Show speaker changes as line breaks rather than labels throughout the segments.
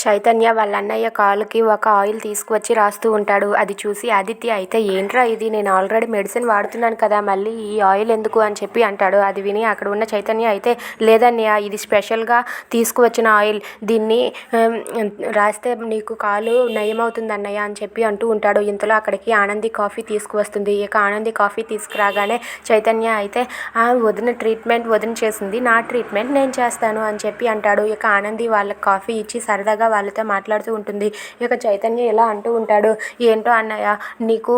చైతన్య వాళ్ళ అన్నయ్య కాలుకి ఒక ఆయిల్ తీసుకువచ్చి రాస్తూ ఉంటాడు. అది చూసి ఆదిత్య అయితే ఏంట్రా ఇది, నేను ఆల్రెడీ మెడిసిన్ వాడుతున్నాను కదా, మళ్ళీ ఈ ఆయిల్ ఎందుకు అని చెప్పి అంటాడు. అది విని అక్కడ ఉన్న చైతన్య అయితే లేదన్నయ్య, ఇది స్పెషల్గా తీసుకువచ్చిన ఆయిల్, దీన్ని రాస్తే నీకు కాలు నయమవుతుంది అన్నయ్య అని చెప్పి అంటూ ఉంటాడు. ఇంతలో అక్కడికి ఆనంది కాఫీ తీసుకువస్తుంది. ఇక ఆనంది కాఫీ తీసుకురాగానే చైతన్య అయితే వదిన ట్రీట్మెంట్ వదిన చేసింది, నా ట్రీట్మెంట్ నేను చేస్తాను అని చెప్పి అంటాడు. ఇక ఆనంది వాళ్ళకి కాఫీ ఇచ్చి సరదాగా వాళ్ళతో మాట్లాడుతూ ఉంటుంది. ఇక చైతన్య ఇలా అంటూ ఉంటాడు, ఏంటో అన్నయ్య, నీకు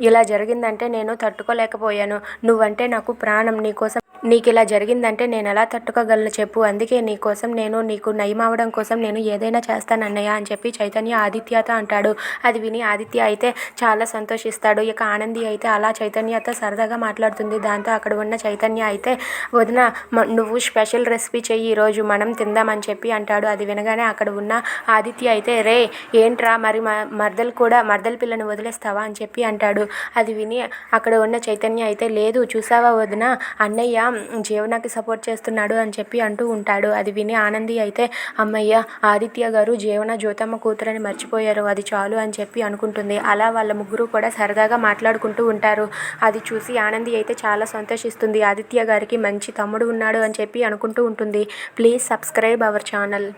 ఇలా జరిగిందంటే నేను తట్టుకోలేకపోయాను, నువ్వంటే నాకు ప్రాణం, నీకు ఇలా జరిగిందంటే నేను ఎలా తట్టుకోగలను చెప్పు, అందుకే నీకోసం నీకు నయం అవడం కోసం నేను ఏదైనా చేస్తాను అన్నయ్య అని చెప్పి చైతన్య ఆదిత్యతో అంటాడు. అది విని ఆదిత్య అయితే చాలా సంతోషిస్తాడు. ఇక ఆనంది అయితే అలా చైతన్యతో సరదాగా మాట్లాడుతుంది. దాంతో అక్కడ ఉన్న చైతన్య అయితే వదిన నువ్వు స్పెషల్ రెసిపీ చెయ్యి, ఈరోజు మనం తిందామని చెప్పి అంటాడు. అది వినగానే అక్కడ ఉన్న ఆదిత్య అయితే రే ఏంట్రా, మరి మర్దల పిల్లని వదిలేస్తావా అని చెప్పి అంటాడు. అది విని అక్కడ ఉన్న చైతన్య అయితే లేదు చూసావా వదిన, అన్నయ్య జీవనకి సపోర్ట్ చేస్తున్నాడు అని చెప్పి అంటూ ఉంటాడు. అది విని ఆనంది అయితే అమ్మయ్య, ఆదిత్య గారు జీవన జ్యోతమ్మ కూతురని మర్చిపోయారు, అది చాలు అని చెప్పి అనుకుంటుంది. అలా వాళ్ళ ముగ్గురు కూడా సరదాగా మాట్లాడుకుంటూ ఉంటారు. అది చూసి ఆనంది అయితే చాలా సంతోషిస్తుంది. ఆదిత్య గారికి మంచి తమ్ముడు ఉన్నాడు అని చెప్పి అనుకుంటూ ఉంటుంది. Please subscribe our channel.